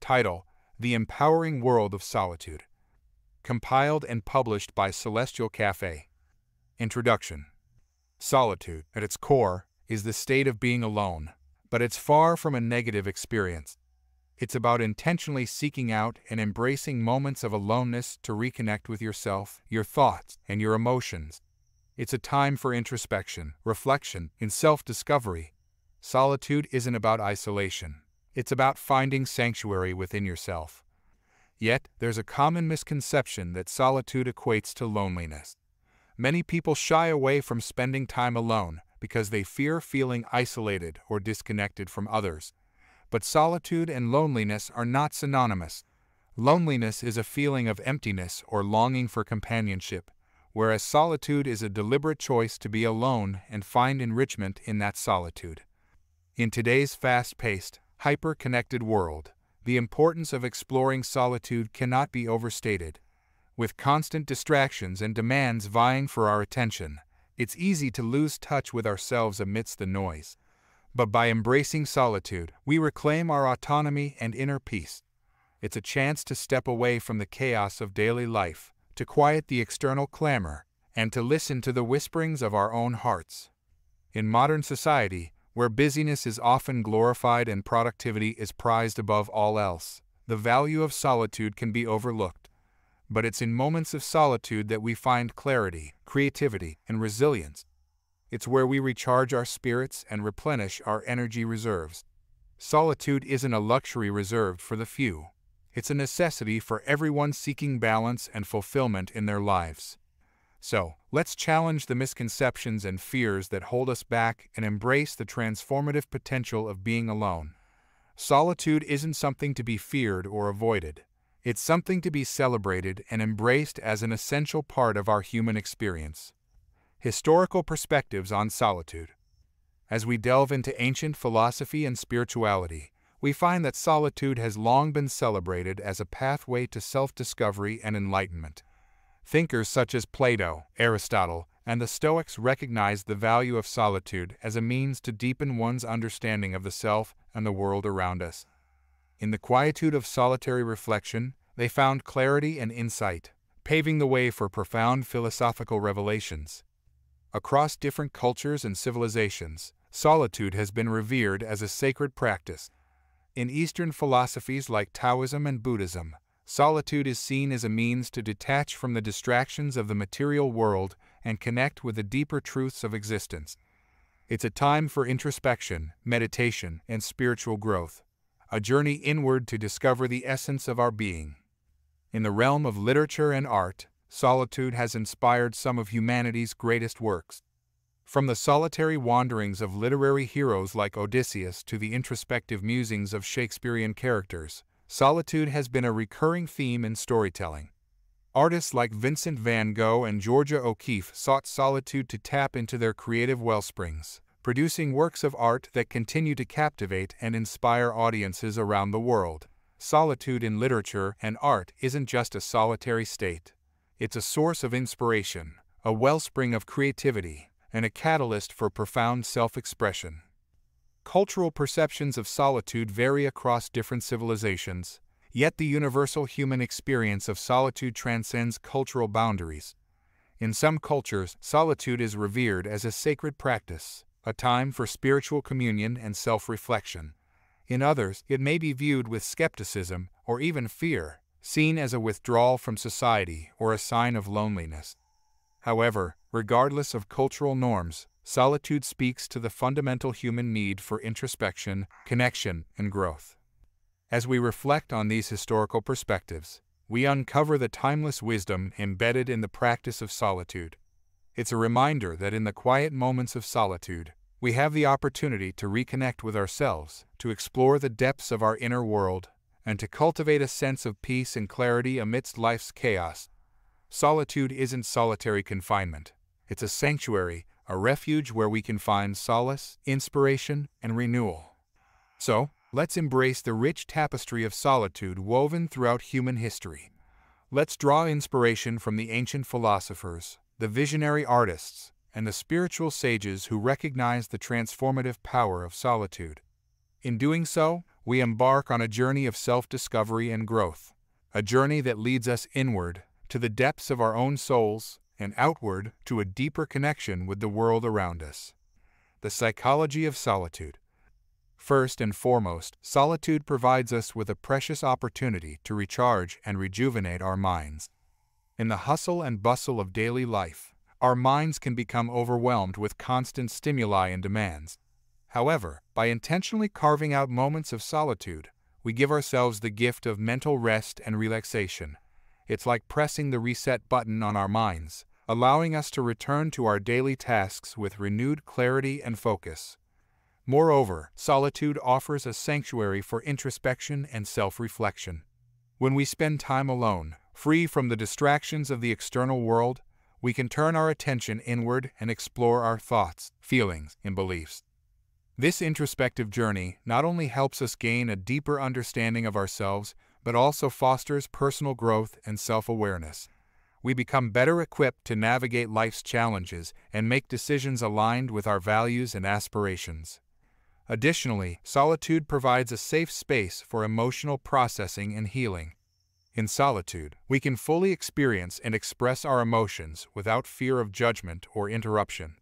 Title: The Empowering World of Solitude. Compiled and published by Celestial Cafe. Introduction. Solitude, at its core, is the state of being alone, but it's far from a negative experience. It's about intentionally seeking out and embracing moments of aloneness to reconnect with yourself, your thoughts, and your emotions. It's a time for introspection, reflection, and self-discovery. Solitude isn't about isolation. It's about finding sanctuary within yourself. Yet, there's a common misconception that solitude equates to loneliness. Many people shy away from spending time alone because they fear feeling isolated or disconnected from others. But solitude and loneliness are not synonymous. Loneliness is a feeling of emptiness or longing for companionship, whereas solitude is a deliberate choice to be alone and find enrichment in that solitude. In today's fast-paced, hyper-connected world, the importance of exploring solitude cannot be overstated. With constant distractions and demands vying for our attention, it's easy to lose touch with ourselves amidst the noise. But by embracing solitude, we reclaim our autonomy and inner peace. It's a chance to step away from the chaos of daily life, to quiet the external clamor, and to listen to the whisperings of our own hearts. In modern society, where busyness is often glorified and productivity is prized above all else, the value of solitude can be overlooked. But it's in moments of solitude that we find clarity, creativity, and resilience. It's where we recharge our spirits and replenish our energy reserves. Solitude isn't a luxury reserved for the few. It's a necessity for everyone seeking balance and fulfillment in their lives. So, let's challenge the misconceptions and fears that hold us back and embrace the transformative potential of being alone. Solitude isn't something to be feared or avoided. It's something to be celebrated and embraced as an essential part of our human experience. Historical perspectives on solitude. As we delve into ancient philosophy and spirituality, we find that solitude has long been celebrated as a pathway to self-discovery and enlightenment. Thinkers such as Plato, Aristotle, and the Stoics recognized the value of solitude as a means to deepen one's understanding of the self and the world around us. In the quietude of solitary reflection, they found clarity and insight, paving the way for profound philosophical revelations. Across different cultures and civilizations, solitude has been revered as a sacred practice. In Eastern philosophies like Taoism and Buddhism, solitude is seen as a means to detach from the distractions of the material world and connect with the deeper truths of existence. It's a time for introspection, meditation, and spiritual growth, a journey inward to discover the essence of our being. In the realm of literature and art, solitude has inspired some of humanity's greatest works. From the solitary wanderings of literary heroes like Odysseus to the introspective musings of Shakespearean characters, solitude has been a recurring theme in storytelling. Artists like Vincent van Gogh and Georgia O'Keeffe sought solitude to tap into their creative wellsprings, producing works of art that continue to captivate and inspire audiences around the world. Solitude in literature and art isn't just a solitary state. It's a source of inspiration, a wellspring of creativity, and a catalyst for profound self-expression. Cultural perceptions of solitude vary across different civilizations, yet the universal human experience of solitude transcends cultural boundaries. In some cultures, solitude is revered as a sacred practice, a time for spiritual communion and self-reflection. In others, it may be viewed with skepticism or even fear, seen as a withdrawal from society or a sign of loneliness. However, regardless of cultural norms, solitude speaks to the fundamental human need for introspection, connection, and growth. As we reflect on these historical perspectives, we uncover the timeless wisdom embedded in the practice of solitude. It's a reminder that in the quiet moments of solitude, we have the opportunity to reconnect with ourselves, to explore the depths of our inner world, and to cultivate a sense of peace and clarity amidst life's chaos. Solitude isn't solitary confinement. It's a sanctuary, a refuge where we can find solace, inspiration, and renewal. So, let's embrace the rich tapestry of solitude woven throughout human history. Let's draw inspiration from the ancient philosophers, the visionary artists, and the spiritual sages who recognized the transformative power of solitude. In doing so, we embark on a journey of self-discovery and growth, a journey that leads us inward, to the depths of our own souls, and outward to a deeper connection with the world around us. The psychology of solitude. First and foremost, solitude provides us with a precious opportunity to recharge and rejuvenate our minds. In the hustle and bustle of daily life, our minds can become overwhelmed with constant stimuli and demands. However, by intentionally carving out moments of solitude, we give ourselves the gift of mental rest and relaxation. It's like pressing the reset button on our minds, allowing us to return to our daily tasks with renewed clarity and focus. Moreover, solitude offers a sanctuary for introspection and self-reflection. When we spend time alone, free from the distractions of the external world, we can turn our attention inward and explore our thoughts, feelings, and beliefs. This introspective journey not only helps us gain a deeper understanding of ourselves, but also fosters personal growth and self-awareness. We become better equipped to navigate life's challenges and make decisions aligned with our values and aspirations. Additionally, solitude provides a safe space for emotional processing and healing. In solitude, we can fully experience and express our emotions without fear of judgment or interruption.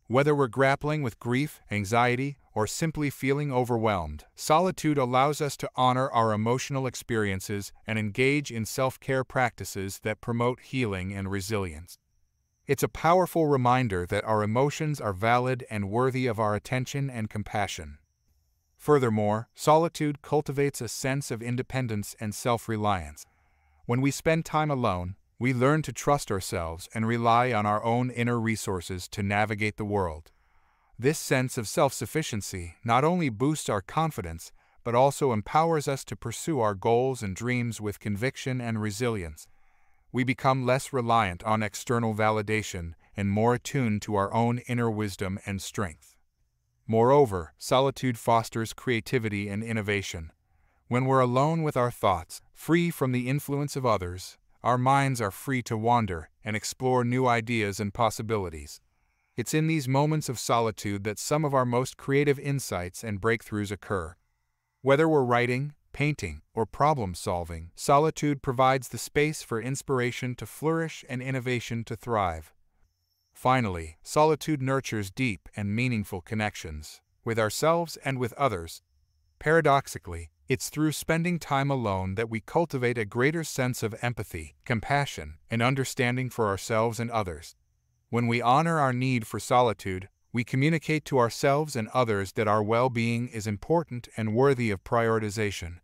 Whether we're grappling with grief, anxiety, or simply feeling overwhelmed, solitude allows us to honor our emotional experiences and engage in self-care practices that promote healing and resilience. It's a powerful reminder that our emotions are valid and worthy of our attention and compassion. Furthermore, solitude cultivates a sense of independence and self-reliance. When we spend time alone, we learn to trust ourselves and rely on our own inner resources to navigate the world. This sense of self-sufficiency not only boosts our confidence, but also empowers us to pursue our goals and dreams with conviction and resilience. We become less reliant on external validation and more attuned to our own inner wisdom and strength. Moreover, solitude fosters creativity and innovation. When we're alone with our thoughts, free from the influence of others, our minds are free to wander and explore new ideas and possibilities. It's in these moments of solitude that some of our most creative insights and breakthroughs occur. Whether we're writing, painting, or problem-solving, solitude provides the space for inspiration to flourish and innovation to thrive. Finally, solitude nurtures deep and meaningful connections with ourselves and with others. Paradoxically, it's through spending time alone that we cultivate a greater sense of empathy, compassion, and understanding for ourselves and others. When we honor our need for solitude, we communicate to ourselves and others that our well-being is important and worthy of prioritization.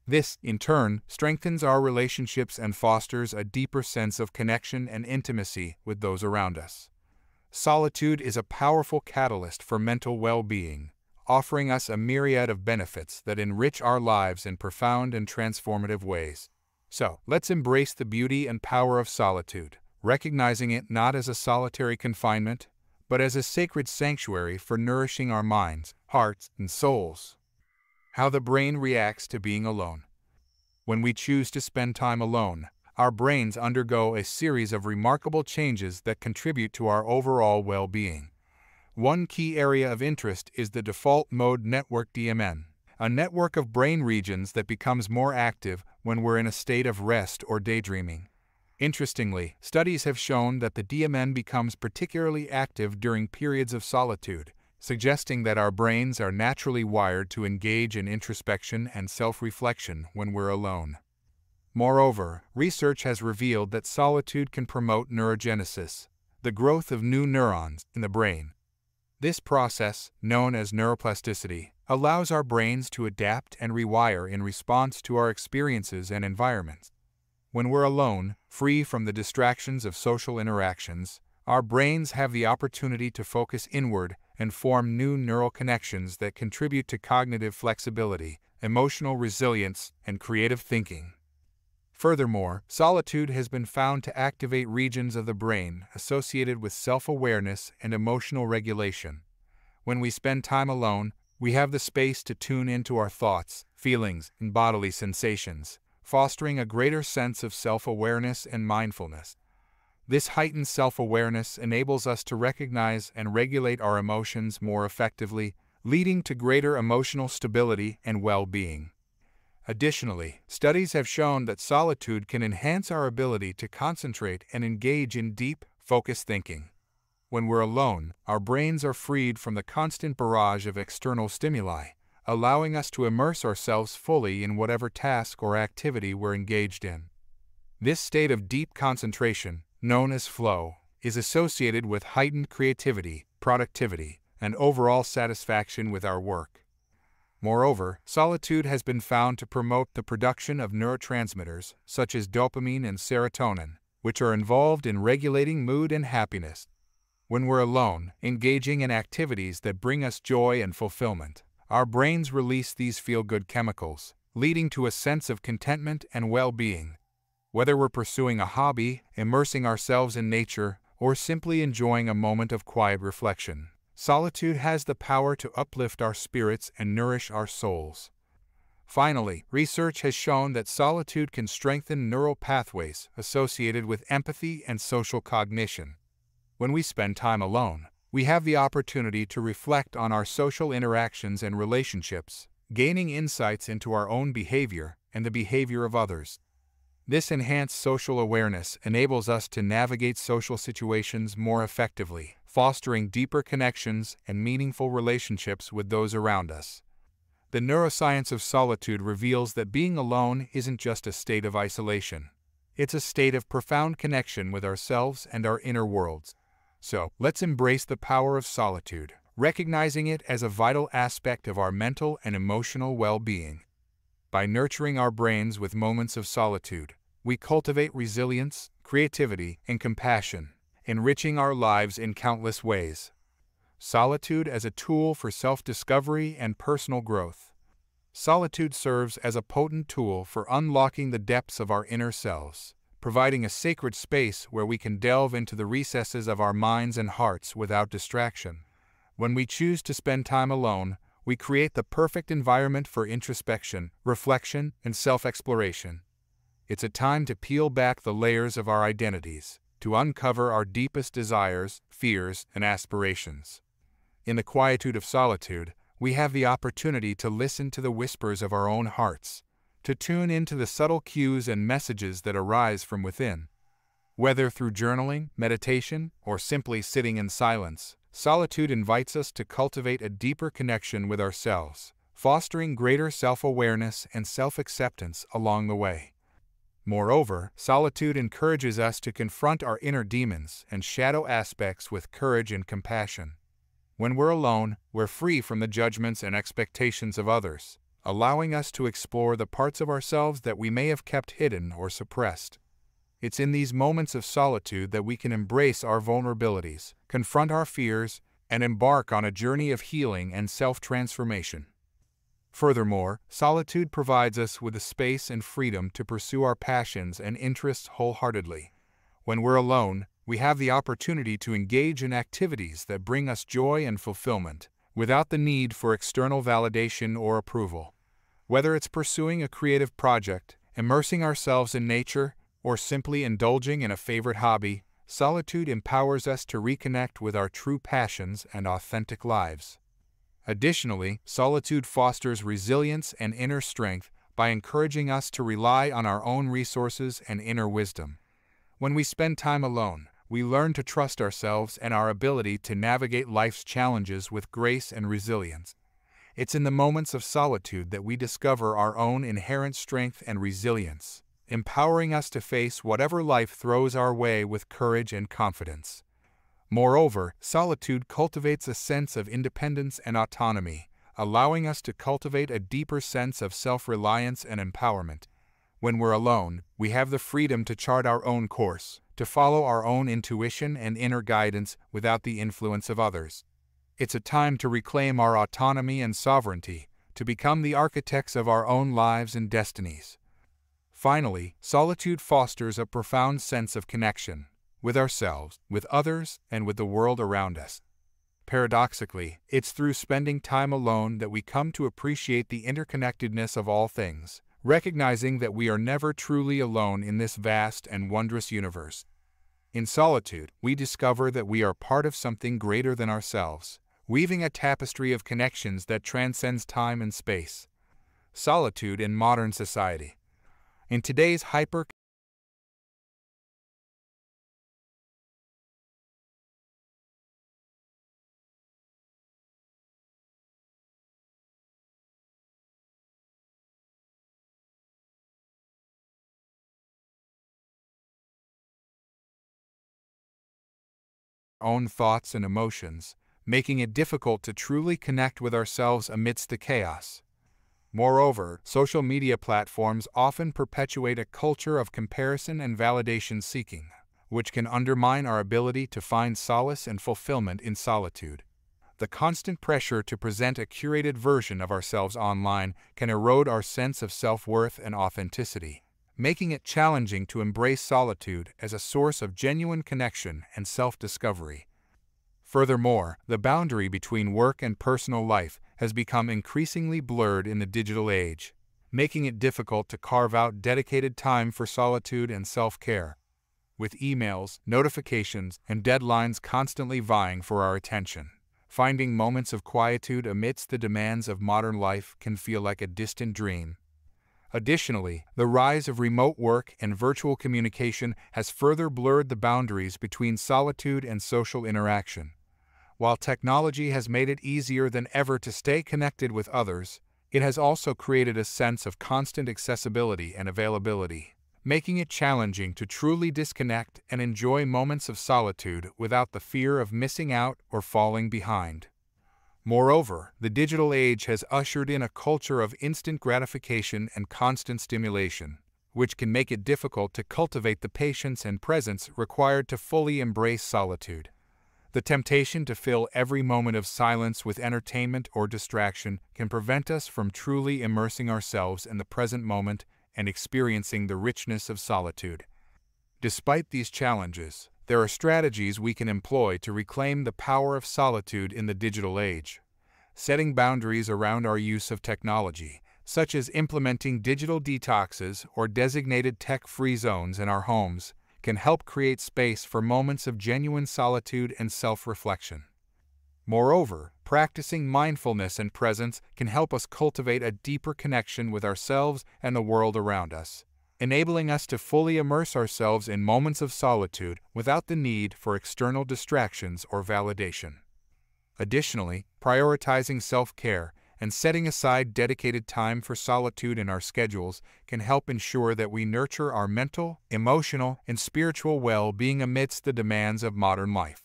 This, in turn, strengthens our relationships and fosters a deeper sense of connection and intimacy with those around us. Solitude is a powerful catalyst for mental well-being, offering us a myriad of benefits that enrich our lives in profound and transformative ways. So, let's embrace the beauty and power of solitude, recognizing it not as a solitary confinement, but as a sacred sanctuary for nourishing our minds, hearts, and souls. How the brain reacts to being alone. When we choose to spend time alone, our brains undergo a series of remarkable changes that contribute to our overall well-being. One key area of interest is the default mode network DMN, a network of brain regions that becomes more active when we're in a state of rest or daydreaming. Interestingly, studies have shown that the DMN becomes particularly active during periods of solitude, suggesting that our brains are naturally wired to engage in introspection and self-reflection when we're alone. Moreover, research has revealed that solitude can promote neurogenesis, the growth of new neurons in the brain. This process, known as neuroplasticity, allows our brains to adapt and rewire in response to our experiences and environments. When we're alone, free from the distractions of social interactions, our brains have the opportunity to focus inward and form new neural connections that contribute to cognitive flexibility, emotional resilience, and creative thinking. Furthermore, solitude has been found to activate regions of the brain associated with self-awareness and emotional regulation. When we spend time alone, we have the space to tune into our thoughts, feelings, and bodily sensations, fostering a greater sense of self-awareness and mindfulness. This heightened self-awareness enables us to recognize and regulate our emotions more effectively, leading to greater emotional stability and well-being. Additionally, studies have shown that solitude can enhance our ability to concentrate and engage in deep, focused thinking. When we're alone, our brains are freed from the constant barrage of external stimuli, allowing us to immerse ourselves fully in whatever task or activity we're engaged in. This state of deep concentration, known as flow, is associated with heightened creativity, productivity, and overall satisfaction with our work. Moreover, solitude has been found to promote the production of neurotransmitters such as dopamine and serotonin, which are involved in regulating mood and happiness. When we're alone, engaging in activities that bring us joy and fulfillment, our brains release these feel-good chemicals, leading to a sense of contentment and well-being. Whether we're pursuing a hobby, immersing ourselves in nature, or simply enjoying a moment of quiet reflection, solitude has the power to uplift our spirits and nourish our souls. Finally, research has shown that solitude can strengthen neural pathways associated with empathy and social cognition. When we spend time alone, we have the opportunity to reflect on our social interactions and relationships, gaining insights into our own behavior and the behavior of others. This enhanced social awareness enables us to navigate social situations more effectively, fostering deeper connections and meaningful relationships with those around us. The neuroscience of solitude reveals that being alone isn't just a state of isolation. It's a state of profound connection with ourselves and our inner worlds. So, let's embrace the power of solitude, recognizing it as a vital aspect of our mental and emotional well-being. By nurturing our brains with moments of solitude, we cultivate resilience, creativity, and compassion, enriching our lives in countless ways. Solitude as a tool for self-discovery and personal growth. Solitude serves as a potent tool for unlocking the depths of our inner selves, providing a sacred space where we can delve into the recesses of our minds and hearts without distraction. When we choose to spend time alone, we create the perfect environment for introspection, reflection, and self-exploration. It's a time to peel back the layers of our identities, to uncover our deepest desires, fears, and aspirations. In the quietude of solitude, we have the opportunity to listen to the whispers of our own hearts, to tune into the subtle cues and messages that arise from within. Whether through journaling, meditation, or simply sitting in silence, solitude invites us to cultivate a deeper connection with ourselves, fostering greater self-awareness and self-acceptance along the way. Moreover, solitude encourages us to confront our inner demons and shadow aspects with courage and compassion. When we're alone, we're free from the judgments and expectations of others, allowing us to explore the parts of ourselves that we may have kept hidden or suppressed. It's in these moments of solitude that we can embrace our vulnerabilities, confront our fears, and embark on a journey of healing and self-transformation. Furthermore, solitude provides us with the space and freedom to pursue our passions and interests wholeheartedly. When we're alone, we have the opportunity to engage in activities that bring us joy and fulfillment, without the need for external validation or approval. Whether it's pursuing a creative project, immersing ourselves in nature, or simply indulging in a favorite hobby, solitude empowers us to reconnect with our true passions and authentic lives. Additionally, solitude fosters resilience and inner strength by encouraging us to rely on our own resources and inner wisdom. When we spend time alone, we learn to trust ourselves and our ability to navigate life's challenges with grace and resilience. It's in the moments of solitude that we discover our own inherent strength and resilience, empowering us to face whatever life throws our way with courage and confidence. Moreover, solitude cultivates a sense of independence and autonomy, allowing us to cultivate a deeper sense of self-reliance and empowerment. When we're alone, we have the freedom to chart our own course, to follow our own intuition and inner guidance without the influence of others. It's a time to reclaim our autonomy and sovereignty, to become the architects of our own lives and destinies. Finally, solitude fosters a profound sense of connection with ourselves, with others, and with the world around us. Paradoxically, it's through spending time alone that we come to appreciate the interconnectedness of all things, recognizing that we are never truly alone in this vast and wondrous universe. In solitude, we discover that we are part of something greater than ourselves. weaving a tapestry of connections that transcends time and space. Solitude in modern society. In today's hyper own thoughts and emotions, making it difficult to truly connect with ourselves amidst the chaos. Moreover, social media platforms often perpetuate a culture of comparison and validation seeking, which can undermine our ability to find solace and fulfillment in solitude. The constant pressure to present a curated version of ourselves online can erode our sense of self-worth and authenticity, making it challenging to embrace solitude as a source of genuine connection and self-discovery. Furthermore, the boundary between work and personal life has become increasingly blurred in the digital age, making it difficult to carve out dedicated time for solitude and self-care. With emails, notifications, and deadlines constantly vying for our attention, finding moments of quietude amidst the demands of modern life can feel like a distant dream. Additionally, the rise of remote work and virtual communication has further blurred the boundaries between solitude and social interaction. While technology has made it easier than ever to stay connected with others, it has also created a sense of constant accessibility and availability, making it challenging to truly disconnect and enjoy moments of solitude without the fear of missing out or falling behind. Moreover, the digital age has ushered in a culture of instant gratification and constant stimulation, which can make it difficult to cultivate the patience and presence required to fully embrace solitude. The temptation to fill every moment of silence with entertainment or distraction can prevent us from truly immersing ourselves in the present moment and experiencing the richness of solitude. Despite these challenges, there are strategies we can employ to reclaim the power of solitude in the digital age. Setting boundaries around our use of technology, such as implementing digital detoxes or designated tech-free zones in our homes, can help create space for moments of genuine solitude and self-reflection. Moreover, practicing mindfulness and presence can help us cultivate a deeper connection with ourselves and the world around us, enabling us to fully immerse ourselves in moments of solitude without the need for external distractions or validation. Additionally, prioritizing self-care and setting aside dedicated time for solitude in our schedules can help ensure that we nurture our mental, emotional, and spiritual well-being amidst the demands of modern life.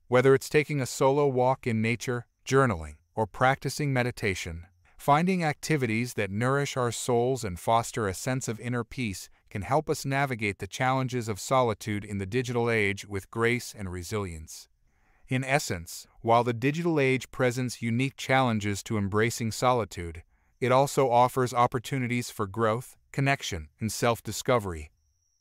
Whether it's taking a solo walk in nature, journaling, or practicing meditation, finding activities that nourish our souls and foster a sense of inner peace can help us navigate the challenges of solitude in the digital age with grace and resilience. In essence, while the digital age presents unique challenges to embracing solitude, it also offers opportunities for growth, connection, and self-discovery.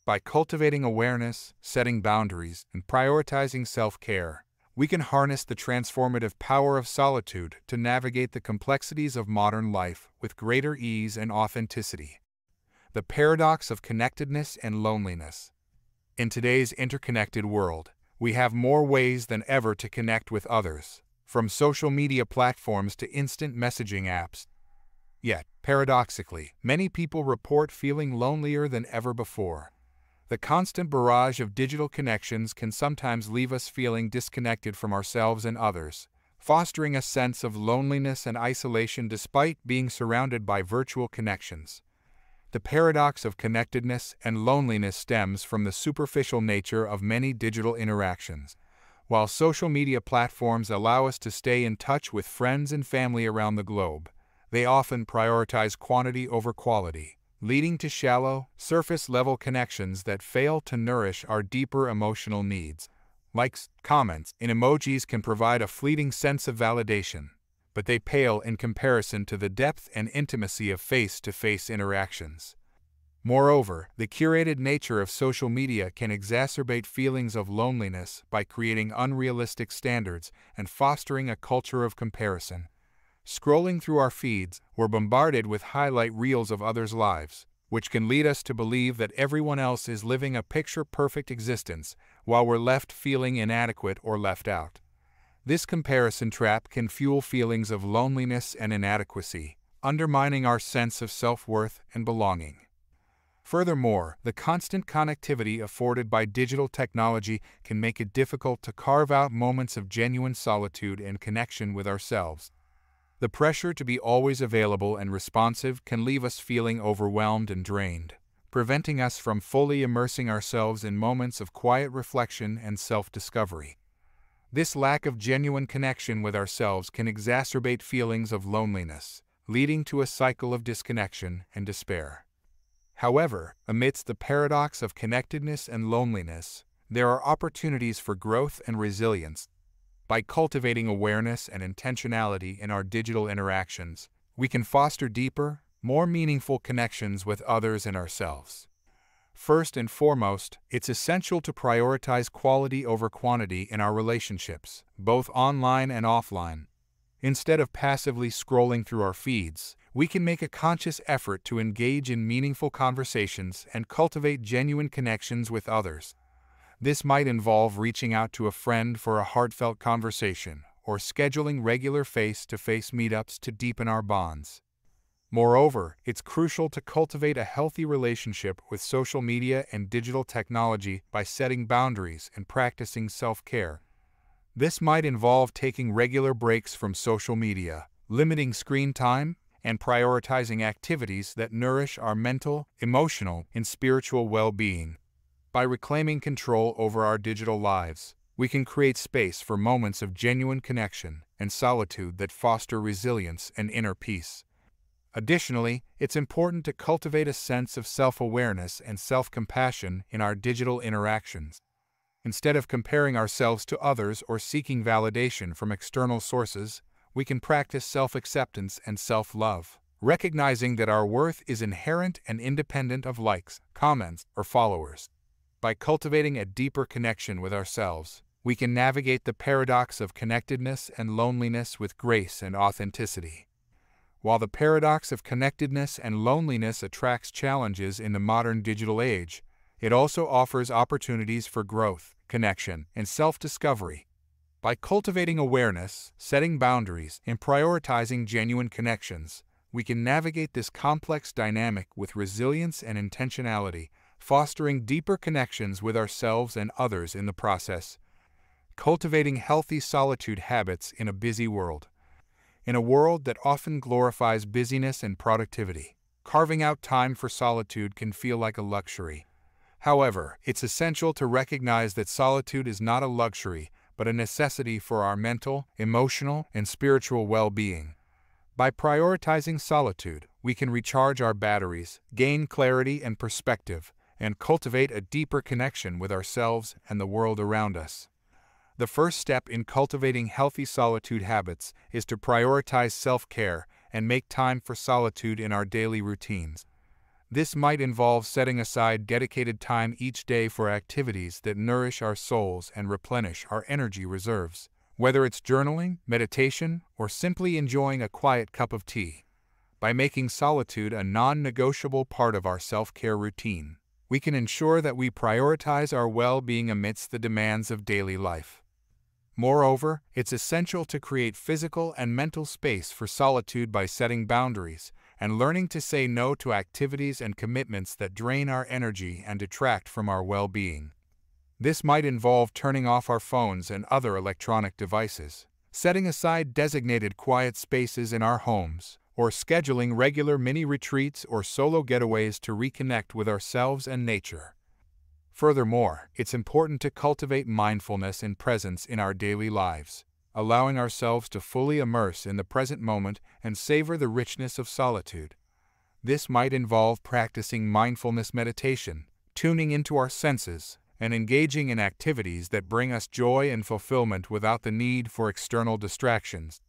By cultivating awareness, setting boundaries, and prioritizing self-care, we can harness the transformative power of solitude to navigate the complexities of modern life with greater ease and authenticity. The paradox of connectedness and loneliness. In today's interconnected world, we have more ways than ever to connect with others, from social media platforms to instant messaging apps. Yet, paradoxically, many people report feeling lonelier than ever before. The constant barrage of digital connections can sometimes leave us feeling disconnected from ourselves and others, fostering a sense of loneliness and isolation despite being surrounded by virtual connections. The paradox of connectedness and loneliness stems from the superficial nature of many digital interactions. While social media platforms allow us to stay in touch with friends and family around the globe, they often prioritize quantity over quality, leading to shallow, surface-level connections that fail to nourish our deeper emotional needs. Likes, comments, and emojis can provide a fleeting sense of validation, but they pale in comparison to the depth and intimacy of face-to-face interactions. Moreover, the curated nature of social media can exacerbate feelings of loneliness by creating unrealistic standards and fostering a culture of comparison. Scrolling through our feeds, we're bombarded with highlight reels of others' lives, which can lead us to believe that everyone else is living a picture-perfect existence while we're left feeling inadequate or left out. This comparison trap can fuel feelings of loneliness and inadequacy, undermining our sense of self-worth and belonging. Furthermore, the constant connectivity afforded by digital technology can make it difficult to carve out moments of genuine solitude and connection with ourselves. The pressure to be always available and responsive can leave us feeling overwhelmed and drained, preventing us from fully immersing ourselves in moments of quiet reflection and self-discovery. This lack of genuine connection with ourselves can exacerbate feelings of loneliness, leading to a cycle of disconnection and despair. However, amidst the paradox of connectedness and loneliness, there are opportunities for growth and resilience. By cultivating awareness and intentionality in our digital interactions, we can foster deeper, more meaningful connections with others and ourselves. First and foremost, it's essential to prioritize quality over quantity in our relationships, both online and offline. Instead of passively scrolling through our feeds, we can make a conscious effort to engage in meaningful conversations and cultivate genuine connections with others. This might involve reaching out to a friend for a heartfelt conversation or scheduling regular face-to-face meetups to deepen our bonds. Moreover, it's crucial to cultivate a healthy relationship with social media and digital technology by setting boundaries and practicing self-care. This might involve taking regular breaks from social media, limiting screen time, and prioritizing activities that nourish our mental, emotional, and spiritual well-being. By reclaiming control over our digital lives, we can create space for moments of genuine connection and solitude that foster resilience and inner peace. Additionally, it's important to cultivate a sense of self-awareness and self-compassion in our digital interactions. Instead of comparing ourselves to others or seeking validation from external sources, we can practice self-acceptance and self-love, recognizing that our worth is inherent and independent of likes, comments, or followers. By cultivating a deeper connection with ourselves, we can navigate the paradox of connectedness and loneliness with grace and authenticity. While the paradox of connectedness and loneliness attracts challenges in the modern digital age, it also offers opportunities for growth, connection, and self-discovery. By cultivating awareness, setting boundaries, and prioritizing genuine connections, we can navigate this complex dynamic with resilience and intentionality, fostering deeper connections with ourselves and others in the process. Cultivating healthy solitude habits in a busy world. In a world that often glorifies busyness and productivity, carving out time for solitude can feel like a luxury. However, it's essential to recognize that solitude is not a luxury, but a necessity for our mental, emotional, and spiritual well-being. By prioritizing solitude, we can recharge our batteries, gain clarity and perspective, and cultivate a deeper connection with ourselves and the world around us. The first step in cultivating healthy solitude habits is to prioritize self-care and make time for solitude in our daily routines. This might involve setting aside dedicated time each day for activities that nourish our souls and replenish our energy reserves. Whether it's journaling, meditation, or simply enjoying a quiet cup of tea. By making solitude a non-negotiable part of our self-care routine, we can ensure that we prioritize our well-being amidst the demands of daily life. Moreover, it's essential to create physical and mental space for solitude by setting boundaries and learning to say no to activities and commitments that drain our energy and detract from our well-being. This might involve turning off our phones and other electronic devices, setting aside designated quiet spaces in our homes, or scheduling regular mini-retreats or solo getaways to reconnect with ourselves and nature. Furthermore, it's important to cultivate mindfulness and presence in our daily lives, allowing ourselves to fully immerse in the present moment and savor the richness of solitude. This might involve practicing mindfulness meditation, tuning into our senses, and engaging in activities that bring us joy and fulfillment without the need for external distractions.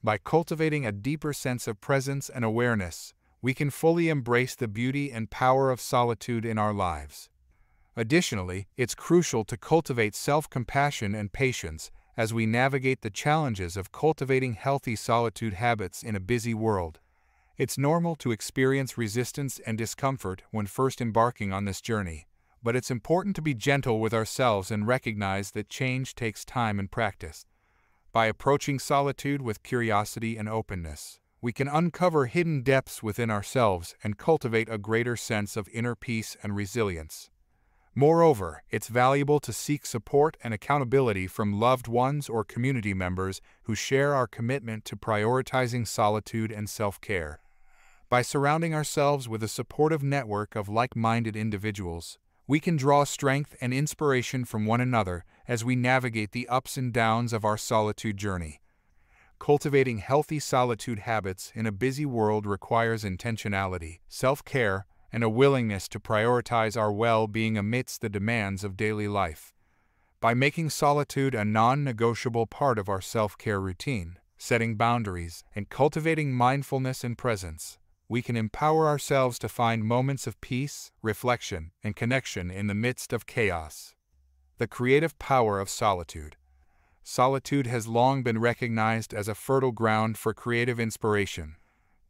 By cultivating a deeper sense of presence and awareness, we can fully embrace the beauty and power of solitude in our lives. Additionally, it's crucial to cultivate self-compassion and patience as we navigate the challenges of cultivating healthy solitude habits in a busy world. It's normal to experience resistance and discomfort when first embarking on this journey, but it's important to be gentle with ourselves and recognize that change takes time and practice. By approaching solitude with curiosity and openness, we can uncover hidden depths within ourselves and cultivate a greater sense of inner peace and resilience. Moreover, it's valuable to seek support and accountability from loved ones or community members who share our commitment to prioritizing solitude and self-care. By surrounding ourselves with a supportive network of like-minded individuals, we can draw strength and inspiration from one another as we navigate the ups and downs of our solitude journey. Cultivating healthy solitude habits in a busy world requires intentionality, self-care, and a willingness to prioritize our well-being amidst the demands of daily life. By making solitude a non-negotiable part of our self-care routine, setting boundaries, and cultivating mindfulness and presence, we can empower ourselves to find moments of peace, reflection, and connection in the midst of chaos. The creative power of solitude. Solitude has long been recognized as a fertile ground for creative inspiration.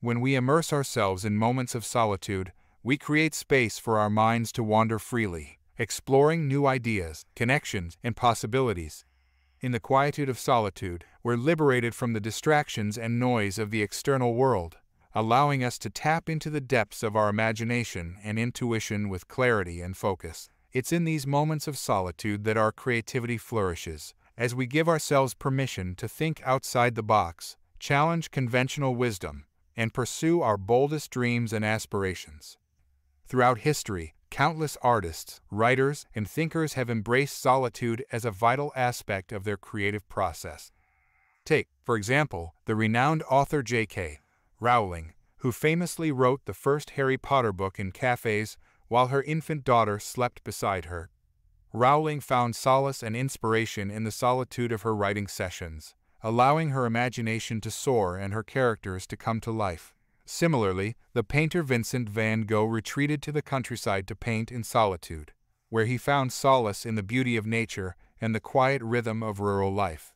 When we immerse ourselves in moments of solitude, we create space for our minds to wander freely, exploring new ideas, connections, and possibilities. In the quietude of solitude, we're liberated from the distractions and noise of the external world, allowing us to tap into the depths of our imagination and intuition with clarity and focus. It's in these moments of solitude that our creativity flourishes, as we give ourselves permission to think outside the box, challenge conventional wisdom, and pursue our boldest dreams and aspirations. Throughout history, countless artists, writers, and thinkers have embraced solitude as a vital aspect of their creative process. Take, for example, the renowned author J.K. Rowling, who famously wrote the first Harry Potter book in cafes while her infant daughter slept beside her. Rowling found solace and inspiration in the solitude of her writing sessions, allowing her imagination to soar and her characters to come to life. Similarly, the painter Vincent van Gogh retreated to the countryside to paint in solitude, where he found solace in the beauty of nature and the quiet rhythm of rural life.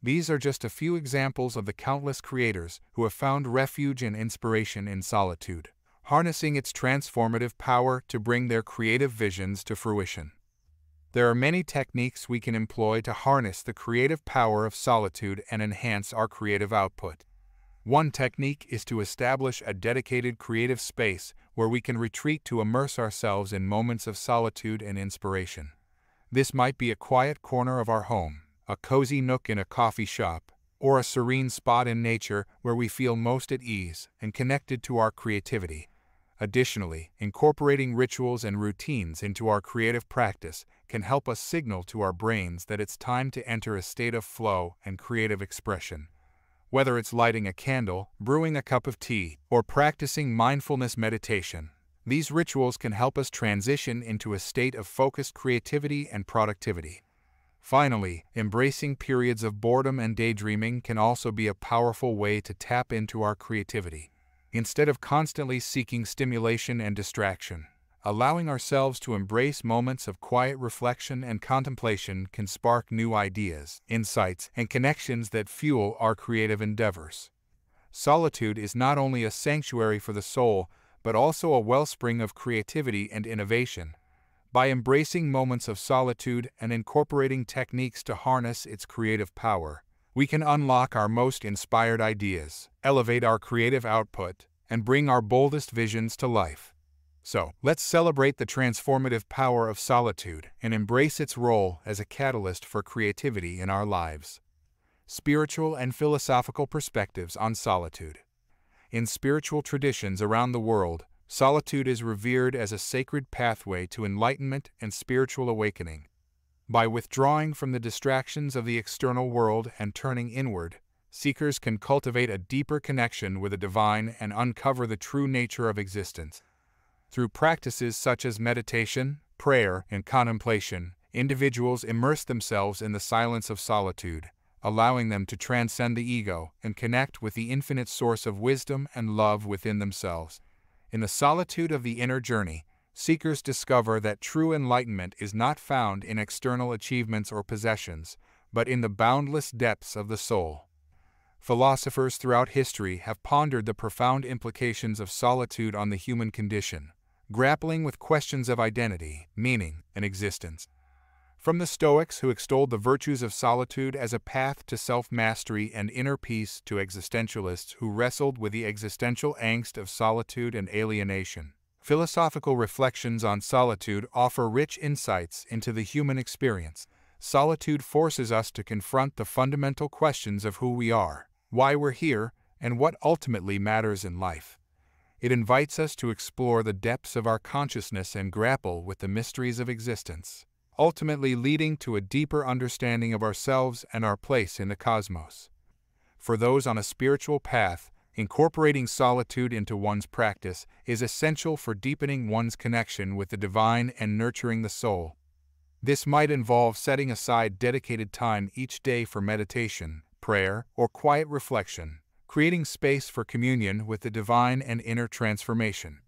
These are just a few examples of the countless creators who have found refuge and inspiration in solitude, harnessing its transformative power to bring their creative visions to fruition. There are many techniques we can employ to harness the creative power of solitude and enhance our creative output. One technique is to establish a dedicated creative space where we can retreat to immerse ourselves in moments of solitude and inspiration. This might be a quiet corner of our home, a cozy nook in a coffee shop, or a serene spot in nature where we feel most at ease and connected to our creativity. Additionally, incorporating rituals and routines into our creative practice can help us signal to our brains that it's time to enter a state of flow and creative expression. Whether it's lighting a candle, brewing a cup of tea, or practicing mindfulness meditation, these rituals can help us transition into a state of focused creativity and productivity. Finally, embracing periods of boredom and daydreaming can also be a powerful way to tap into our creativity. Instead of constantly seeking stimulation and distraction, allowing ourselves to embrace moments of quiet reflection and contemplation can spark new ideas, insights, and connections that fuel our creative endeavors. Solitude is not only a sanctuary for the soul, but also a wellspring of creativity and innovation. By embracing moments of solitude and incorporating techniques to harness its creative power, we can unlock our most inspired ideas, elevate our creative output, and bring our boldest visions to life. So, let's celebrate the transformative power of solitude and embrace its role as a catalyst for creativity in our lives. Spiritual and philosophical perspectives on solitude. In spiritual traditions around the world, solitude is revered as a sacred pathway to enlightenment and spiritual awakening. By withdrawing from the distractions of the external world and turning inward, seekers can cultivate a deeper connection with the divine and uncover the true nature of existence. Through practices such as meditation, prayer, and contemplation, individuals immerse themselves in the silence of solitude, allowing them to transcend the ego and connect with the infinite source of wisdom and love within themselves. In the solitude of the inner journey, seekers discover that true enlightenment is not found in external achievements or possessions, but in the boundless depths of the soul. Philosophers throughout history have pondered the profound implications of solitude on the human condition, grappling with questions of identity, meaning, and existence. From the Stoics, who extolled the virtues of solitude as a path to self-mastery and inner peace, to existentialists who wrestled with the existential angst of solitude and alienation, philosophical reflections on solitude offer rich insights into the human experience. Solitude forces us to confront the fundamental questions of who we are, why we're here, and what ultimately matters in life. It invites us to explore the depths of our consciousness and grapple with the mysteries of existence, ultimately leading to a deeper understanding of ourselves and our place in the cosmos. For those on a spiritual path, incorporating solitude into one's practice is essential for deepening one's connection with the divine and nurturing the soul. This might involve setting aside dedicated time each day for meditation, prayer, or quiet reflection, creating space for communion with the divine and inner transformation.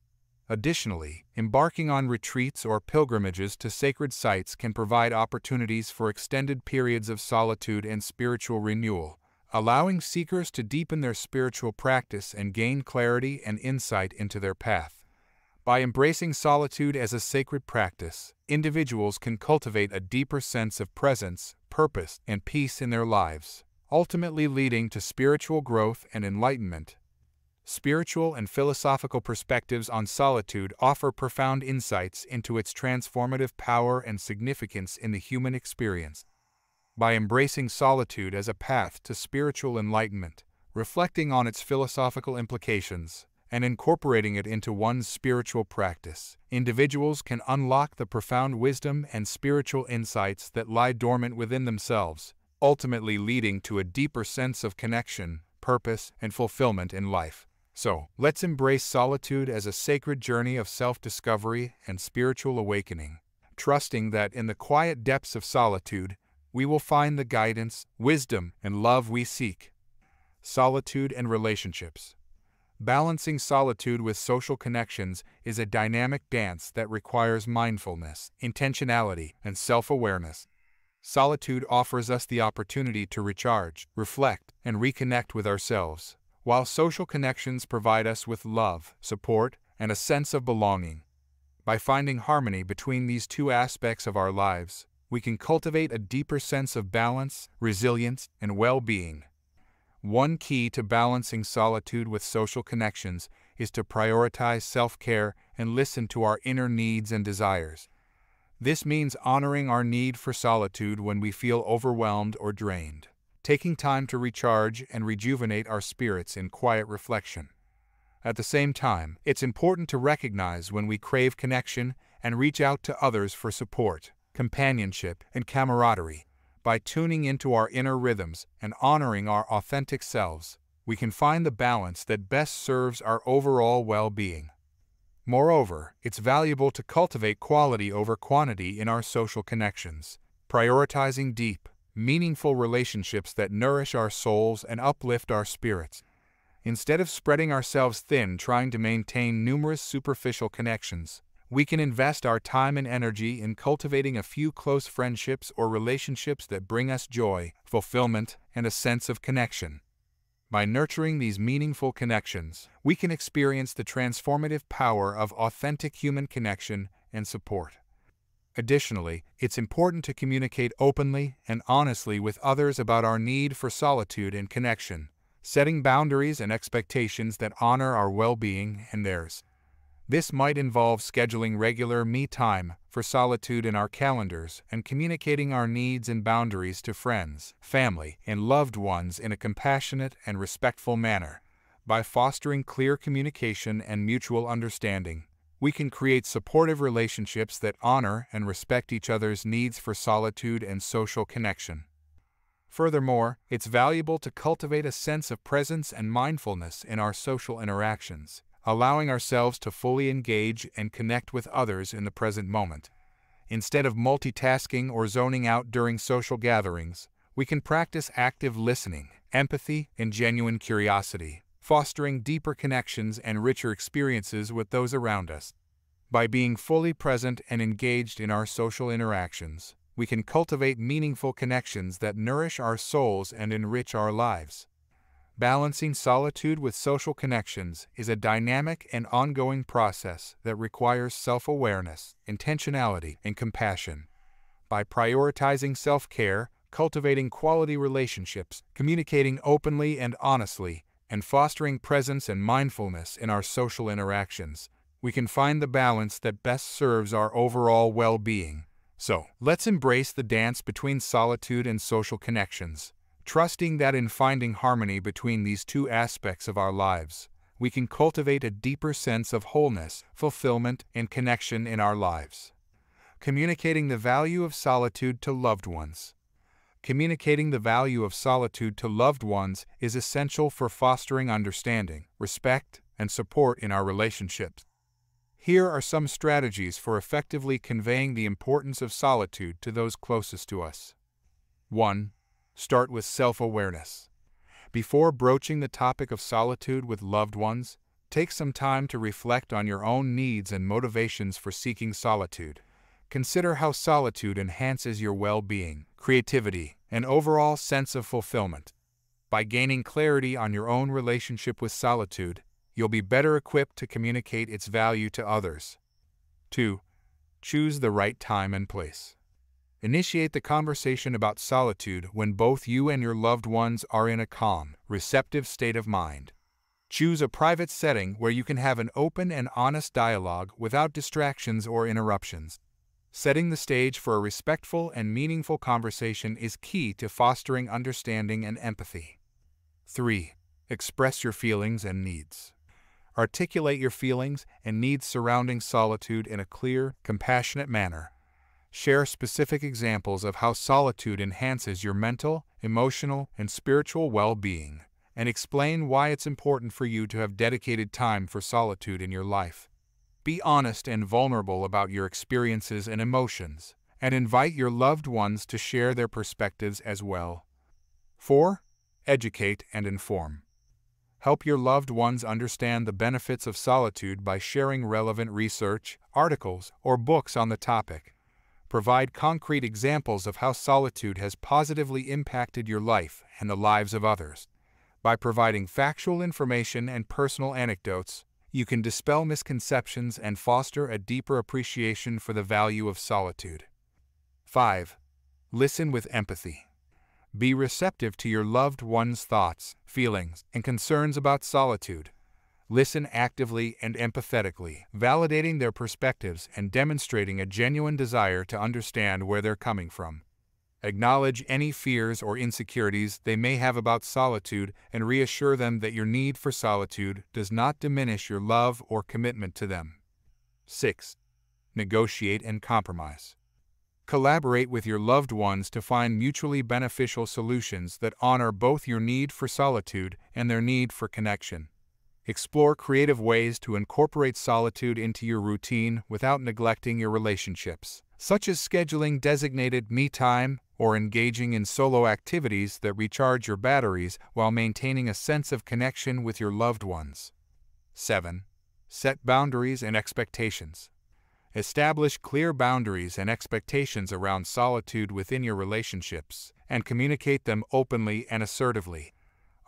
Additionally, embarking on retreats or pilgrimages to sacred sites can provide opportunities for extended periods of solitude and spiritual renewal, allowing seekers to deepen their spiritual practice and gain clarity and insight into their path. By embracing solitude as a sacred practice, individuals can cultivate a deeper sense of presence, purpose, and peace in their lives, ultimately leading to spiritual growth and enlightenment. Spiritual and philosophical perspectives on solitude offer profound insights into its transformative power and significance in the human experience. By embracing solitude as a path to spiritual enlightenment, reflecting on its philosophical implications, and incorporating it into one's spiritual practice, individuals can unlock the profound wisdom and spiritual insights that lie dormant within themselves, ultimately leading to a deeper sense of connection, purpose, and fulfillment in life. So, let's embrace solitude as a sacred journey of self-discovery and spiritual awakening, trusting that in the quiet depths of solitude, we will find the guidance, wisdom, and love we seek. Solitude and relationships. Balancing solitude with social connections is a dynamic dance that requires mindfulness, intentionality, and self-awareness. Solitude offers us the opportunity to recharge, reflect, and reconnect with ourselves, while social connections provide us with love, support, and a sense of belonging. By finding harmony between these two aspects of our lives, we can cultivate a deeper sense of balance, resilience, and well-being. One key to balancing solitude with social connections is to prioritize self-care and listen to our inner needs and desires. This means honoring our need for solitude when we feel overwhelmed or drained, taking time to recharge and rejuvenate our spirits in quiet reflection. At the same time, it's important to recognize when we crave connection and reach out to others for support, companionship, and camaraderie. By tuning into our inner rhythms and honoring our authentic selves, we can find the balance that best serves our overall well-being. Moreover, it's valuable to cultivate quality over quantity in our social connections, prioritizing deep, meaningful relationships that nourish our souls and uplift our spirits. Instead of spreading ourselves thin trying to maintain numerous superficial connections, we can invest our time and energy in cultivating a few close friendships or relationships that bring us joy, fulfillment, and a sense of connection. By nurturing these meaningful connections, we can experience the transformative power of authentic human connection and support. Additionally, it's important to communicate openly and honestly with others about our need for solitude and connection, setting boundaries and expectations that honor our well-being and theirs. This might involve scheduling regular me time for solitude in our calendars and communicating our needs and boundaries to friends, family, and loved ones in a compassionate and respectful manner. By fostering clear communication and mutual understanding, we can create supportive relationships that honor and respect each other's needs for solitude and social connection. Furthermore, it's valuable to cultivate a sense of presence and mindfulness in our social interactions, allowing ourselves to fully engage and connect with others in the present moment. Instead of multitasking or zoning out during social gatherings, we can practice active listening, empathy, and genuine curiosity, fostering deeper connections and richer experiences with those around us. By being fully present and engaged in our social interactions, we can cultivate meaningful connections that nourish our souls and enrich our lives. Balancing solitude with social connections is a dynamic and ongoing process that requires self-awareness, intentionality, and compassion. by prioritizing self-care, cultivating quality relationships, communicating openly and honestly, and fostering presence and mindfulness in our social interactions, we can find the balance that best serves our overall well-being. So, let's embrace the dance between solitude and social connections, trusting that in finding harmony between these two aspects of our lives, we can cultivate a deeper sense of wholeness, fulfillment, and connection in our lives. Communicating the value of solitude to loved ones. Communicating the value of solitude to loved ones is essential for fostering understanding, respect, and support in our relationships. Here are some strategies for effectively conveying the importance of solitude to those closest to us. 1. Start with self-awareness. Before broaching the topic of solitude with loved ones, take some time to reflect on your own needs and motivations for seeking solitude. Consider how solitude enhances your well-being, creativity, and overall sense of fulfillment. By gaining clarity on your own relationship with solitude, you'll be better equipped to communicate its value to others. 2. Choose the right time and place. Initiate the conversation about solitude when both you and your loved ones are in a calm, receptive state of mind. Choose a private setting where you can have an open and honest dialogue without distractions or interruptions. Setting the stage for a respectful and meaningful conversation is key to fostering understanding and empathy. 3. Express your feelings and needs. Articulate your feelings and needs surrounding solitude in a clear, compassionate manner. Share specific examples of how solitude enhances your mental, emotional, and spiritual well-being, and explain why it's important for you to have dedicated time for solitude in your life. Be honest and vulnerable about your experiences and emotions, and invite your loved ones to share their perspectives as well. 4. Educate and inform. Help your loved ones understand the benefits of solitude by sharing relevant research, articles, or books on the topic. Provide concrete examples of how solitude has positively impacted your life and the lives of others. By providing factual information and personal anecdotes, you can dispel misconceptions and foster a deeper appreciation for the value of solitude. 5. Listen with empathy. Be receptive to your loved one's thoughts, feelings, and concerns about solitude. Listen actively and empathetically, validating their perspectives and demonstrating a genuine desire to understand where they're coming from. Acknowledge any fears or insecurities they may have about solitude and reassure them that your need for solitude does not diminish your love or commitment to them. 6. Negotiate and compromise. Collaborate with your loved ones to find mutually beneficial solutions that honor both your need for solitude and their need for connection. Explore creative ways to incorporate solitude into your routine without neglecting your relationships, such as scheduling designated me time or engaging in solo activities that recharge your batteries while maintaining a sense of connection with your loved ones. 7. Set boundaries and expectations. Establish clear boundaries and expectations around solitude within your relationships, and communicate them openly and assertively.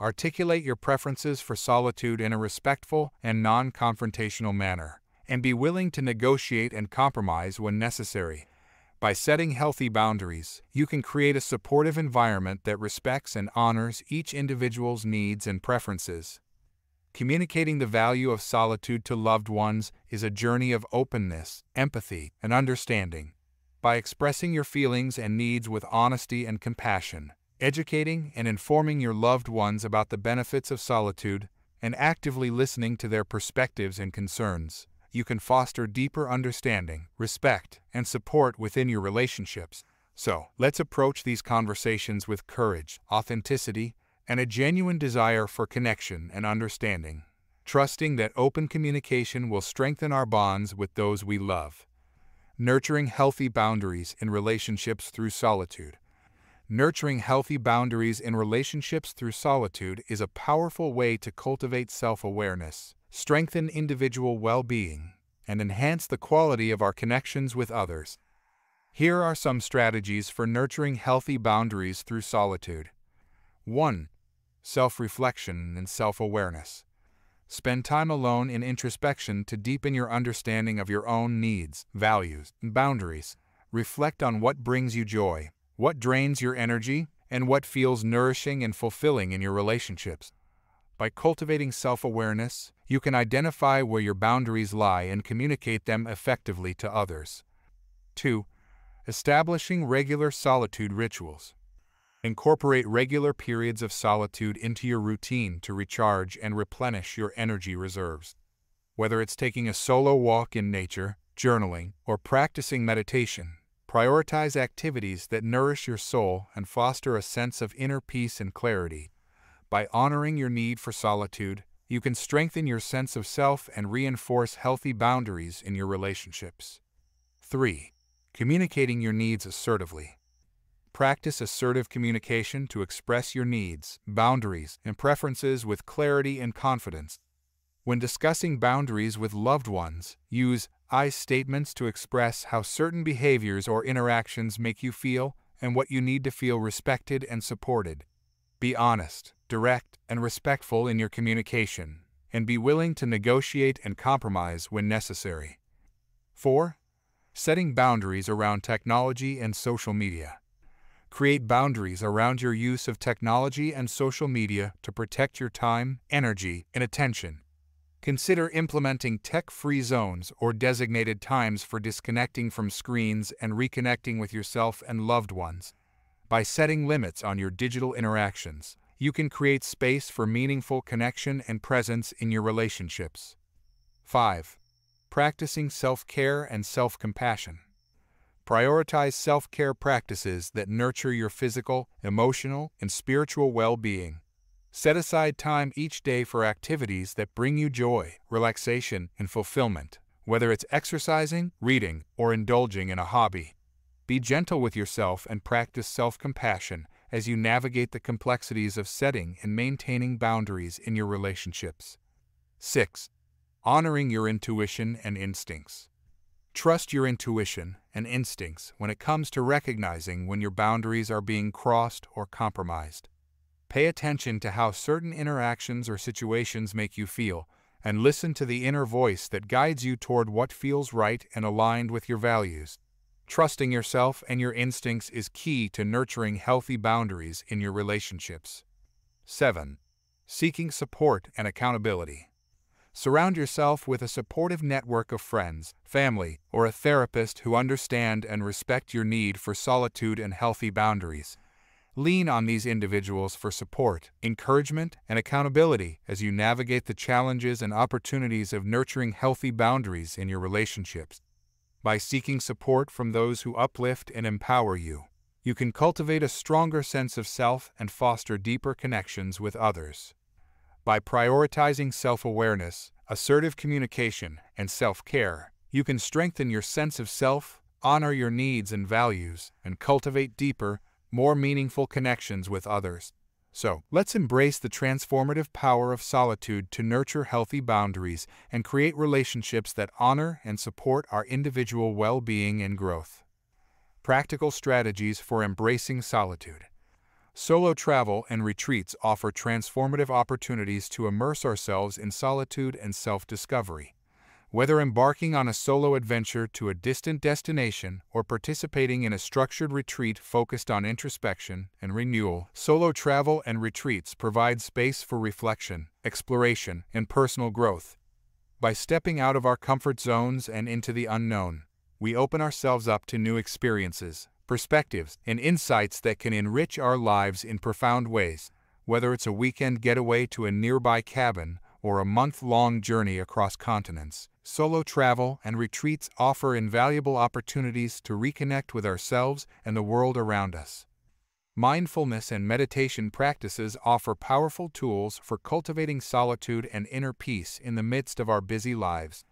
Articulate your preferences for solitude in a respectful and non-confrontational manner, and be willing to negotiate and compromise when necessary. By setting healthy boundaries, you can create a supportive environment that respects and honors each individual's needs and preferences. Communicating the value of solitude to loved ones is a journey of openness, empathy, and understanding. By expressing your feelings and needs with honesty and compassion, educating and informing your loved ones about the benefits of solitude, and actively listening to their perspectives and concerns, you can foster deeper understanding, respect, and support within your relationships. So, let's approach these conversations with courage, authenticity, and a genuine desire for connection and understanding, trusting that open communication will strengthen our bonds with those we love. Nurturing healthy boundaries in relationships through solitude. Nurturing healthy boundaries in relationships through solitude is a powerful way to cultivate self-awareness, strengthen individual well-being, and enhance the quality of our connections with others. Here are some strategies for nurturing healthy boundaries through solitude. 1. Self-reflection and self-awareness. Spend time alone in introspection to deepen your understanding of your own needs, values, and boundaries. Reflect on what brings you joy, what drains your energy, and what feels nourishing and fulfilling in your relationships. By cultivating self-awareness, you can identify where your boundaries lie and communicate them effectively to others. 2. Establishing regular solitude rituals. Incorporate regular periods of solitude into your routine to recharge and replenish your energy reserves. Whether it's taking a solo walk in nature, journaling, or practicing meditation, prioritize activities that nourish your soul and foster a sense of inner peace and clarity. By honoring your need for solitude, you can strengthen your sense of self and reinforce healthy boundaries in your relationships. 3. Communicating your needs assertively. Practice assertive communication to express your needs, boundaries, and preferences with clarity and confidence. When discussing boundaries with loved ones, use I statements to express how certain behaviors or interactions make you feel and what you need to feel respected and supported. Be honest, direct, and respectful in your communication, and be willing to negotiate and compromise when necessary. 4. Setting boundaries around technology and social media. Create boundaries around your use of technology and social media to protect your time, energy, and attention. Consider implementing tech-free zones or designated times for disconnecting from screens and reconnecting with yourself and loved ones. By setting limits on your digital interactions, you can create space for meaningful connection and presence in your relationships. 5. Practicing self-care and self-compassion. Prioritize self-care practices that nurture your physical, emotional, and spiritual well-being. Set aside time each day for activities that bring you joy, relaxation, and fulfillment, whether it's exercising, reading, or indulging in a hobby. Be gentle with yourself and practice self-compassion as you navigate the complexities of setting and maintaining boundaries in your relationships. 6. Honoring your intuition and instincts. Trust your intuition and instincts when it comes to recognizing when your boundaries are being crossed or compromised. Pay attention to how certain interactions or situations make you feel, and listen to the inner voice that guides you toward what feels right and aligned with your values. Trusting yourself and your instincts is key to nurturing healthy boundaries in your relationships. 7. Seeking support and accountability. Surround yourself with a supportive network of friends, family, or a therapist who understand and respect your need for solitude and healthy boundaries. Lean on these individuals for support, encouragement, and accountability as you navigate the challenges and opportunities of nurturing healthy boundaries in your relationships. By seeking support from those who uplift and empower you, you can cultivate a stronger sense of self and foster deeper connections with others. By prioritizing self-awareness, assertive communication, and self-care, you can strengthen your sense of self, honor your needs and values, and cultivate deeper, more meaningful connections with others. So, let's embrace the transformative power of solitude to nurture healthy boundaries and create relationships that honor and support our individual well-being and growth. Practical strategies for embracing solitude. Solo travel and retreats offer transformative opportunities to immerse ourselves in solitude and self-discovery. Whether embarking on a solo adventure to a distant destination or participating in a structured retreat focused on introspection and renewal, solo travel and retreats provide space for reflection, exploration, and personal growth. By stepping out of our comfort zones and into the unknown, we open ourselves up to new experiences, perspectives, and insights that can enrich our lives in profound ways. Whether it's a weekend getaway to a nearby cabin or a month-long journey across continents, solo travel and retreats offer invaluable opportunities to reconnect with ourselves and the world around us. Mindfulness and meditation practices offer powerful tools for cultivating solitude and inner peace in the midst of our busy lives.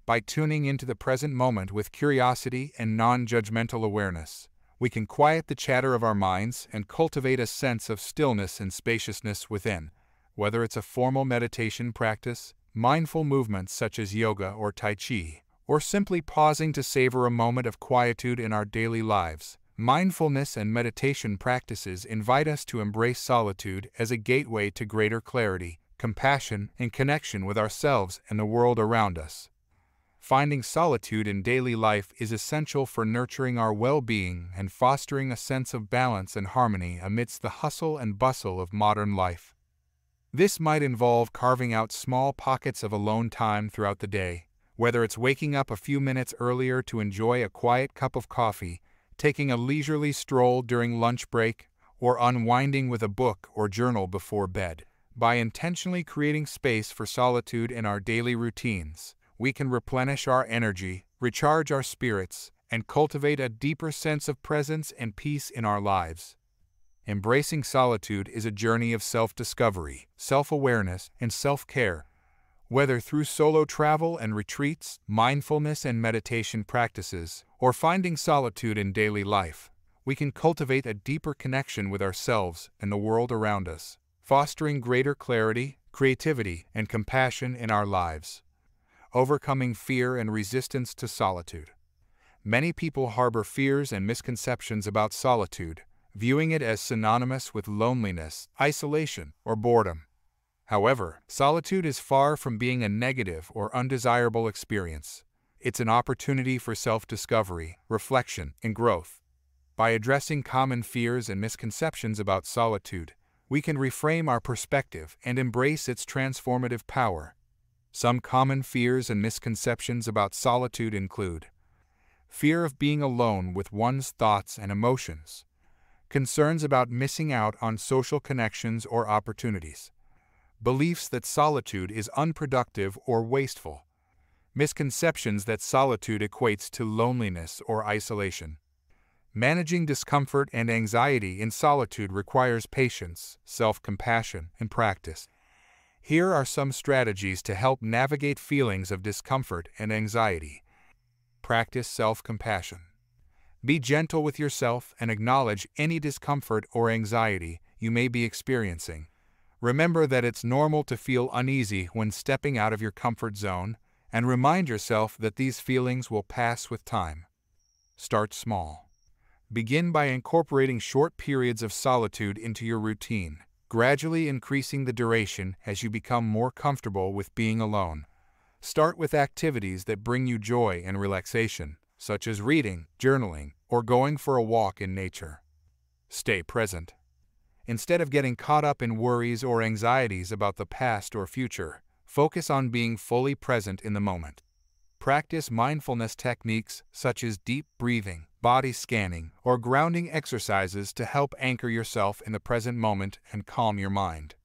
By tuning into the present moment with curiosity and non-judgmental awareness, we can quiet the chatter of our minds and cultivate a sense of stillness and spaciousness within. Whether it's a formal meditation practice, mindful movements such as yoga or tai chi, or simply pausing to savor a moment of quietude in our daily lives, mindfulness and meditation practices invite us to embrace solitude as a gateway to greater clarity, compassion, and connection with ourselves and the world around us. Finding solitude in daily life is essential for nurturing our well-being and fostering a sense of balance and harmony amidst the hustle and bustle of modern life. This might involve carving out small pockets of alone time throughout the day, whether it's waking up a few minutes earlier to enjoy a quiet cup of coffee, taking a leisurely stroll during lunch break, or unwinding with a book or journal before bed. By intentionally creating space for solitude in our daily routines, we can replenish our energy, recharge our spirits, and cultivate a deeper sense of presence and peace in our lives. Embracing solitude is a journey of self-discovery, self-awareness, and self-care. Whether through solo travel and retreats, mindfulness and meditation practices, or finding solitude in daily life, we can cultivate a deeper connection with ourselves and the world around us, fostering greater clarity, creativity, and compassion in our lives. Overcoming fear and resistance to solitude. Many people harbor fears and misconceptions about solitude, viewing it as synonymous with loneliness, isolation, or boredom. However, solitude is far from being a negative or undesirable experience. It's an opportunity for self-discovery, reflection, and growth. By addressing common fears and misconceptions about solitude, we can reframe our perspective and embrace its transformative power. Some common fears and misconceptions about solitude include fear of being alone with one's thoughts and emotions, concerns about missing out on social connections or opportunities, beliefs that solitude is unproductive or wasteful, misconceptions that solitude equates to loneliness or isolation. Managing discomfort and anxiety in solitude requires patience, self-compassion, and practice. Here are some strategies to help navigate feelings of discomfort and anxiety. Practice self-compassion. Be gentle with yourself and acknowledge any discomfort or anxiety you may be experiencing. Remember that it's normal to feel uneasy when stepping out of your comfort zone, and remind yourself that these feelings will pass with time. Start small. Begin by incorporating short periods of solitude into your routine, gradually increasing the duration as you become more comfortable with being alone. Start with activities that bring you joy and relaxation, such as reading, journaling, or going for a walk in nature. Stay present. Instead of getting caught up in worries or anxieties about the past or future, focus on being fully present in the moment. Practice mindfulness techniques such as deep breathing, body scanning, or grounding exercises to help anchor yourself in the present moment and calm your mind.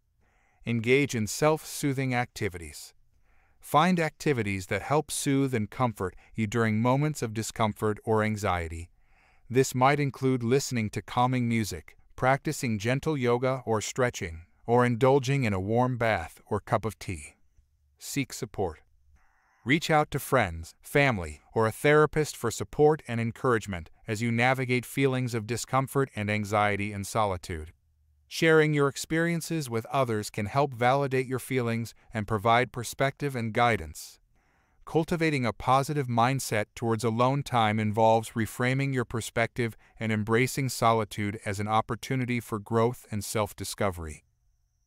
Engage in self-soothing activities. Find activities that help soothe and comfort you during moments of discomfort or anxiety. This might include listening to calming music, practicing gentle yoga or stretching, or indulging in a warm bath or cup of tea. Seek support. Reach out to friends, family, or a therapist for support and encouragement as you navigate feelings of discomfort and anxiety in solitude. Sharing your experiences with others can help validate your feelings and provide perspective and guidance. Cultivating a positive mindset towards alone time involves reframing your perspective and embracing solitude as an opportunity for growth and self-discovery.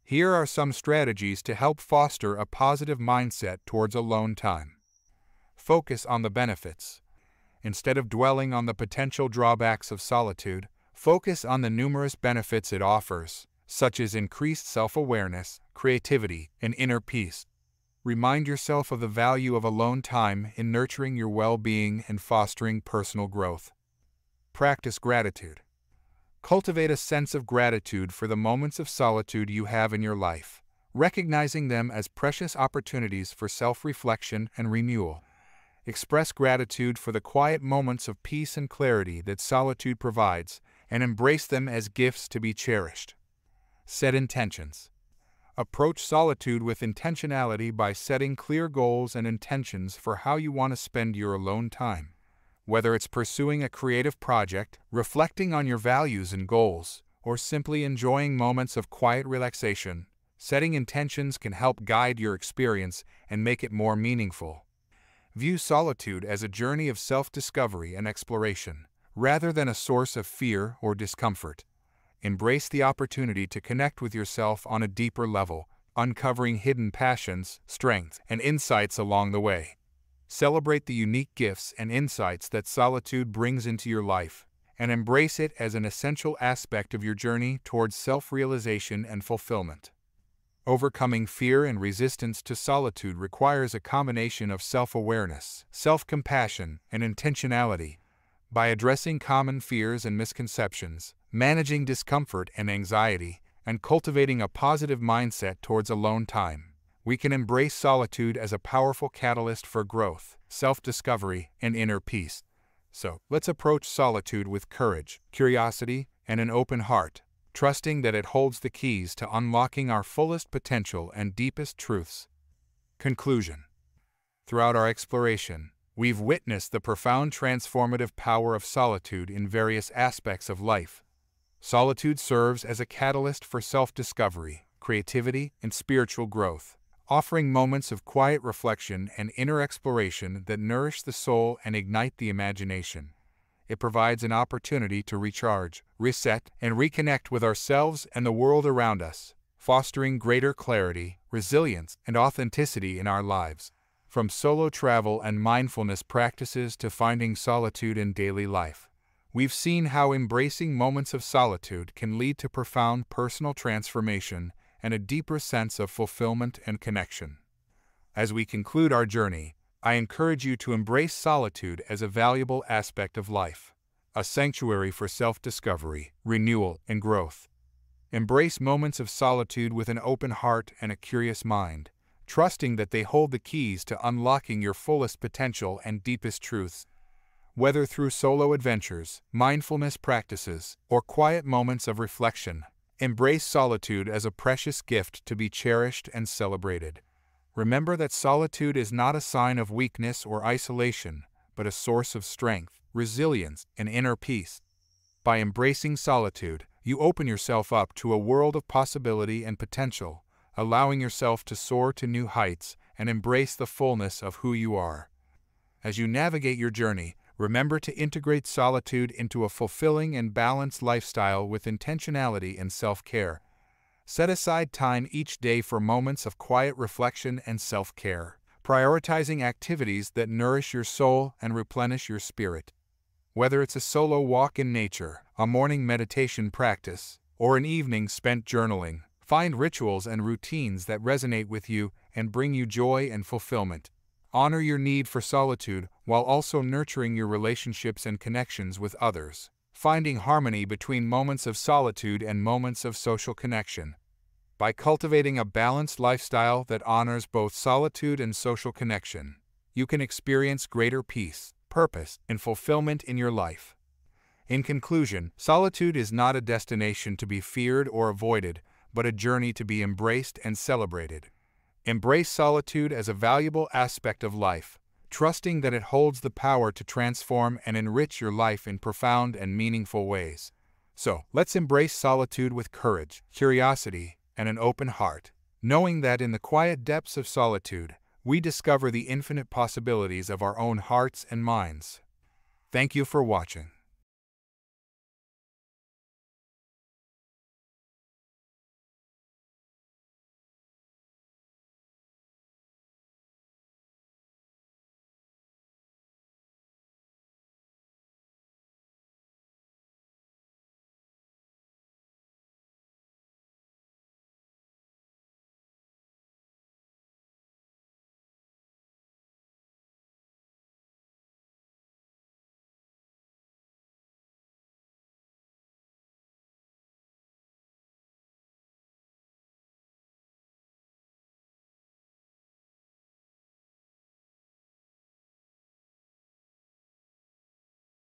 Here are some strategies to help foster a positive mindset towards alone time. Focus on the benefits. Instead of dwelling on the potential drawbacks of solitude, focus on the numerous benefits it offers, such as increased self-awareness, creativity, and inner peace. Remind yourself of the value of alone time in nurturing your well-being and fostering personal growth. Practice gratitude. Cultivate a sense of gratitude for the moments of solitude you have in your life, recognizing them as precious opportunities for self-reflection and renewal. Express gratitude for the quiet moments of peace and clarity that solitude provides, and embrace them as gifts to be cherished. Set intentions. Approach solitude with intentionality by setting clear goals and intentions for how you want to spend your alone time. Whether it's pursuing a creative project, reflecting on your values and goals, or simply enjoying moments of quiet relaxation, setting intentions can help guide your experience and make it more meaningful. View solitude as a journey of self-discovery and exploration, rather than a source of fear or discomfort. Embrace the opportunity to connect with yourself on a deeper level, uncovering hidden passions, strengths, and insights along the way. Celebrate the unique gifts and insights that solitude brings into your life, and embrace it as an essential aspect of your journey towards self-realization and fulfillment. Overcoming fear and resistance to solitude requires a combination of self-awareness, self-compassion, and intentionality. By addressing common fears and misconceptions, managing discomfort and anxiety, and cultivating a positive mindset towards alone time, we can embrace solitude as a powerful catalyst for growth, self-discovery, and inner peace. So, let's approach solitude with courage, curiosity, and an open heart, trusting that it holds the keys to unlocking our fullest potential and deepest truths. Conclusion. Throughout our exploration, we've witnessed the profound transformative power of solitude in various aspects of life. Solitude serves as a catalyst for self-discovery, creativity, and spiritual growth, offering moments of quiet reflection and inner exploration that nourish the soul and ignite the imagination. It provides an opportunity to recharge, reset, and reconnect with ourselves and the world around us, fostering greater clarity, resilience, and authenticity in our lives. From solo travel and mindfulness practices to finding solitude in daily life, we've seen how embracing moments of solitude can lead to profound personal transformation and a deeper sense of fulfillment and connection. As we conclude our journey, I encourage you to embrace solitude as a valuable aspect of life, a sanctuary for self-discovery, renewal, and growth. Embrace moments of solitude with an open heart and a curious mind, trusting that they hold the keys to unlocking your fullest potential and deepest truths. Whether through solo adventures, mindfulness practices, or quiet moments of reflection, embrace solitude as a precious gift to be cherished and celebrated. Remember that solitude is not a sign of weakness or isolation, but a source of strength, resilience, and inner peace. By embracing solitude, you open yourself up to a world of possibility and potential, allowing yourself to soar to new heights and embrace the fullness of who you are. As you navigate your journey, remember to integrate solitude into a fulfilling and balanced lifestyle with intentionality and self-care. Set aside time each day for moments of quiet reflection and self-care, prioritizing activities that nourish your soul and replenish your spirit. Whether it's a solo walk in nature, a morning meditation practice, or an evening spent journaling, find rituals and routines that resonate with you and bring you joy and fulfillment. Honor your need for solitude while also nurturing your relationships and connections with others, finding harmony between moments of solitude and moments of social connection. By cultivating a balanced lifestyle that honors both solitude and social connection, you can experience greater peace, purpose, and fulfillment in your life. In conclusion, solitude is not a destination to be feared or avoided, but a journey to be embraced and celebrated. Embrace solitude as a valuable aspect of life, trusting that it holds the power to transform and enrich your life in profound and meaningful ways. So, let's embrace solitude with courage, curiosity, and an open heart, knowing that in the quiet depths of solitude, we discover the infinite possibilities of our own hearts and minds. Thank you for watching.